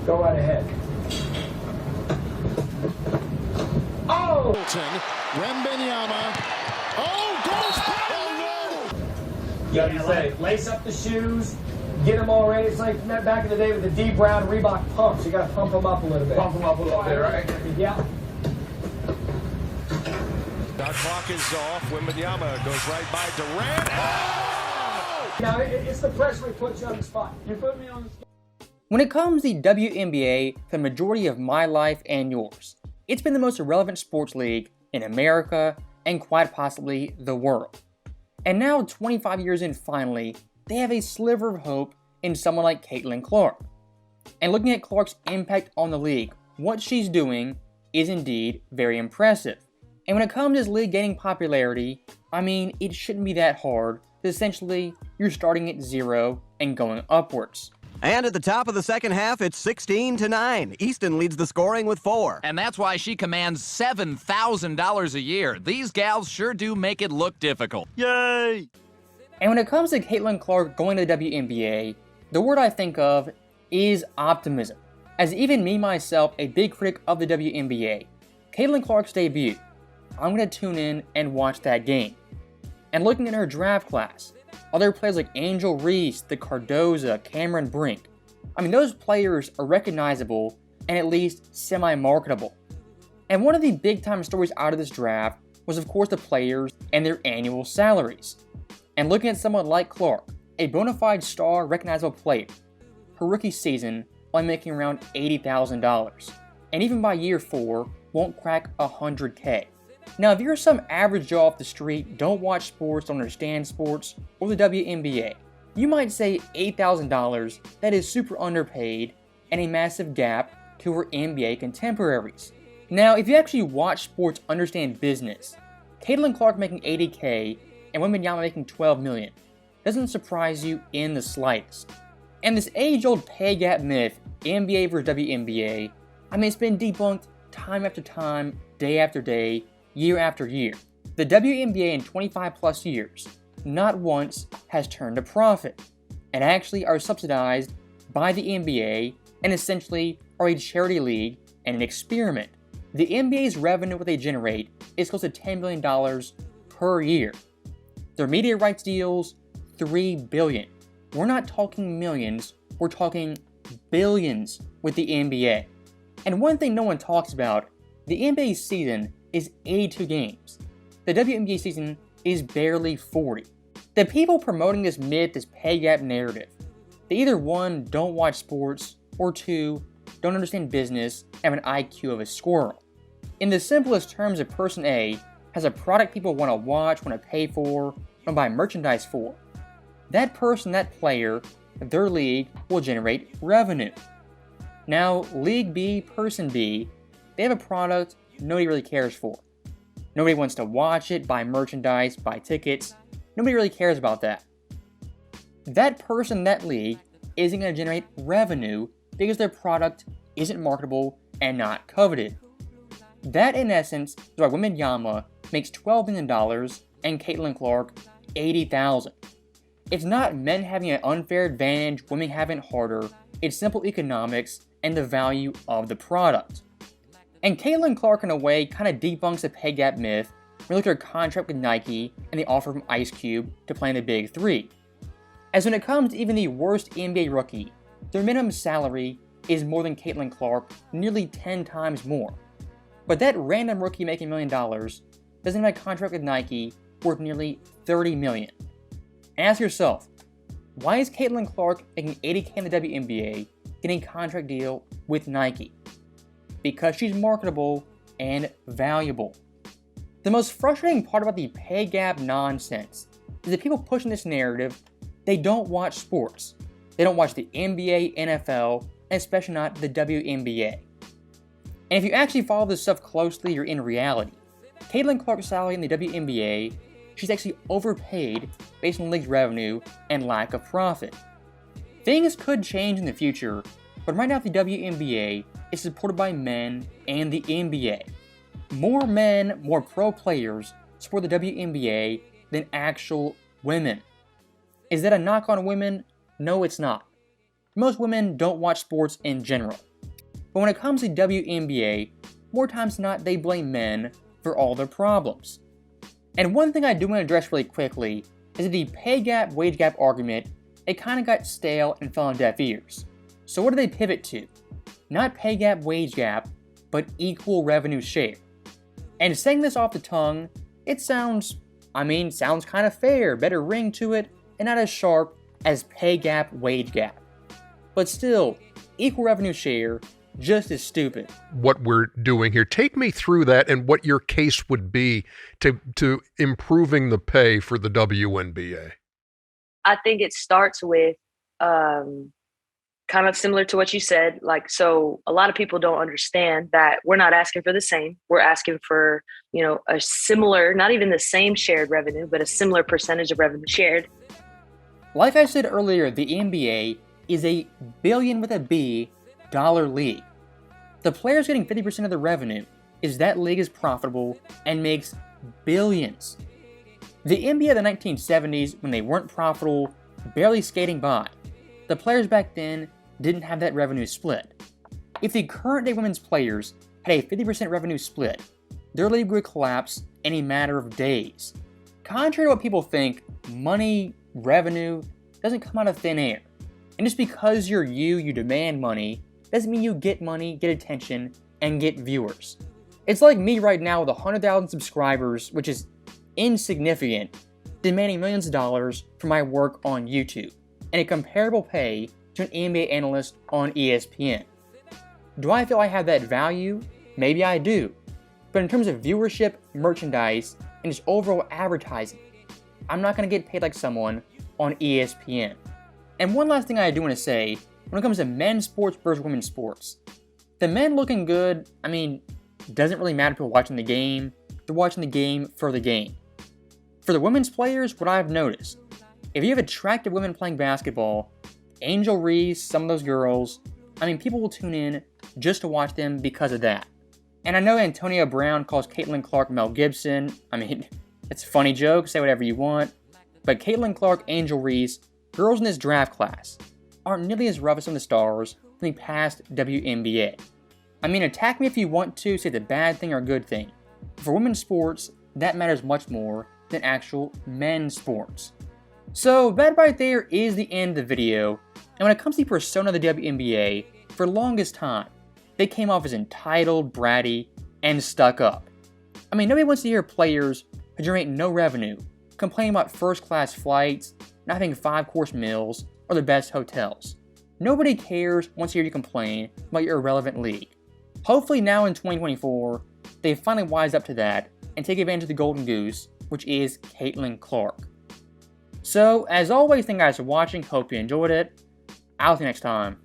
Go right ahead. Oh! Wembenyama. Oh, goes back. Oh, no. Yeah, like, lace up the shoes, get them all ready. It's like back in the day with the D Brown Reebok pumps. You got to pump them up a little bit. Pump them up a little bit, right? Yeah. Shot clock is off. Wembenyama goes right by Durant. Oh! Now, it's the pressure we put you on the spot. You put me on the spot. When it comes to the WNBA, for the majority of my life and yours, it's been the most relevant sports league in America and quite possibly the world. And now, 25 years in finally, they have a sliver of hope in someone like Caitlin Clark. And looking at Clark's impact on the league, what she's doing is indeed very impressive. And when it comes to this league gaining popularity, I mean, it shouldn't be that hard. Essentially, you're starting at 0 and going upwards. And at the top of the second half, it's 16-9. Easton leads the scoring with 4. And that's why she commands $7,000 a year. These gals sure do make it look difficult. Yay! And when it comes to Caitlin Clark going to the WNBA, the word I think of is optimism. As even me myself, a big critic of the WNBA, Caitlin Clark's debut, I'm going to tune in and watch that game. And looking at her draft class, other players like Angel Reese, the Cardoza, Cameron Brink, I mean, those players are recognizable and at least semi-marketable. And one of the big-time stories out of this draft was, of course, the players and their annual salaries. And looking at someone like Clark, a bona fide star, recognizable player, her rookie season only making around $80,000, and even by year 4, won't crack $100K. Now, if you're some average Joe off the street, don't watch sports, don't understand sports, or the WNBA, you might say $8,000, that is super underpaid, and a massive gap to her NBA contemporaries. Now, if you actually watch sports, understand business, Caitlin Clark making $80K and Wembenyama making $12 million doesn't surprise you in the slightest. And this age-old pay gap myth, NBA versus WNBA, I mean, it's been debunked time after time, day after day, year after year. The WNBA in 25 plus years, not once has turned a profit, and actually are subsidized by the NBA and essentially are a charity league and an experiment. The NBA's revenue, what they generate, is close to $10 billion per year. Their media rights deals, $3 billion. We're not talking millions, we're talking billions with the NBA. And one thing no one talks about, the NBA season is 82 games. The WNBA season is barely 40. The people promoting this myth, this pay gap narrative, they either 1, don't watch sports, or 2, don't understand business and have an IQ of a squirrel. In the simplest terms, a person A has a product people want to watch, want to pay for, want to buy merchandise for. That person, that player, their league will generate revenue. Now, League B, person B, they have a product nobody really cares for. Nobody wants to watch it, buy merchandise, buy tickets. Nobody really cares about that. That person, that league, isn't going to generate revenue because their product isn't marketable and not coveted. That, in essence, is why Wembenyama makes $12 million and Caitlin Clark $80,000. It's not men having an unfair advantage, women having it harder. It's simple economics and the value of the product. And Caitlin Clark, in a way, kind of debunks the pay gap myth when you look at her contract with Nike and the offer from Ice Cube to play in the Big 3. As when it comes to even the worst NBA rookie, their minimum salary is more than Caitlin Clark, nearly 10 times more. But that random rookie making $1 million doesn't have a contract with Nike worth nearly $30 million. And ask yourself, why is Caitlin Clark making $80K in the WNBA getting a contract deal with Nike? Because she's marketable and valuable. The most frustrating part about the pay gap nonsense is that people pushing this narrative, they don't watch sports. They don't watch the NBA, NFL, and especially not the WNBA. And if you actually follow this stuff closely, you're in reality. Caitlin Clark's salary in the WNBA, she's actually overpaid based on the league's revenue and lack of profit. Things could change in the future, but right now the WNBA is supported by men and the NBA. More men, more pro players support the WNBA than actual women. Is that a knock on women? No, it's not. Most women don't watch sports in general. But when it comes to WNBA, more times than not, they blame men for all their problems. And one thing I do want to address really quickly is that the pay gap, wage gap argument, it kind of got stale and fell on deaf ears. So what do they pivot to? Not pay gap, wage gap, but equal revenue share. And saying this off the tongue, it sounds kind of fair, better ring to it, and not as sharp as pay gap, wage gap. But still, equal revenue share, just as stupid. What we're doing here, take me through that and what your case would be to improving the pay for the WNBA. I think it starts with kind of similar to what you said. Like, so a lot of people don't understand that we're not asking for the same. We're asking for, a similar, not even the same shared revenue, but a similar percentage of revenue shared. Like I said earlier, the NBA is a billion with a B dollar league. The players getting 50% of the revenue is that league is profitable and makes billions. The NBA of the 1970s, when they weren't profitable, barely skating by, the players back then didn't have that revenue split. If the current day women's players had a 50% revenue split, their league would collapse in a matter of days. Contrary to what people think, money, revenue, doesn't come out of thin air. And just because you demand money, doesn't mean you get money, get attention, and get viewers. It's like me right now with 100,000 subscribers, which is insignificant, demanding millions of dollars for my work on YouTube, and a comparable pay to an NBA analyst on ESPN. Do I feel I have that value? Maybe I do. But in terms of viewership, merchandise, and just overall advertising, I'm not going to get paid like someone on ESPN. And one last thing I do want to say, when it comes to men's sports versus women's sports, the men looking good, doesn't really matter if people are watching the game. They're watching the game for the game. For the women's players, what I've noticed, if you have attractive women playing basketball, Angel Reese, some of those girls, people will tune in just to watch them because of that. And I know Antonio Brown calls Caitlin Clark Mel Gibson. It's a funny joke, say whatever you want. But Caitlin Clark, Angel Reese, girls in this draft class, aren't nearly as rough as some of the stars from the past WNBA. Attack me if you want to, say the bad thing or good thing. For women's sports, that matters much more than actual men's sports. So that right there is the end of the video. And when it comes to the persona of the WNBA, for the longest time, they came off as entitled, bratty, and stuck up. Nobody wants to hear players who generate no revenue complain about first-class flights, not having 5-course meals, or the best hotels. Nobody cares once you hear you complain about your irrelevant league. Hopefully now in 2024, they finally wise up to that and take advantage of the golden goose, which is Caitlin Clark. So, as always, thank you guys for watching. Hope you enjoyed it. I'll see you next time.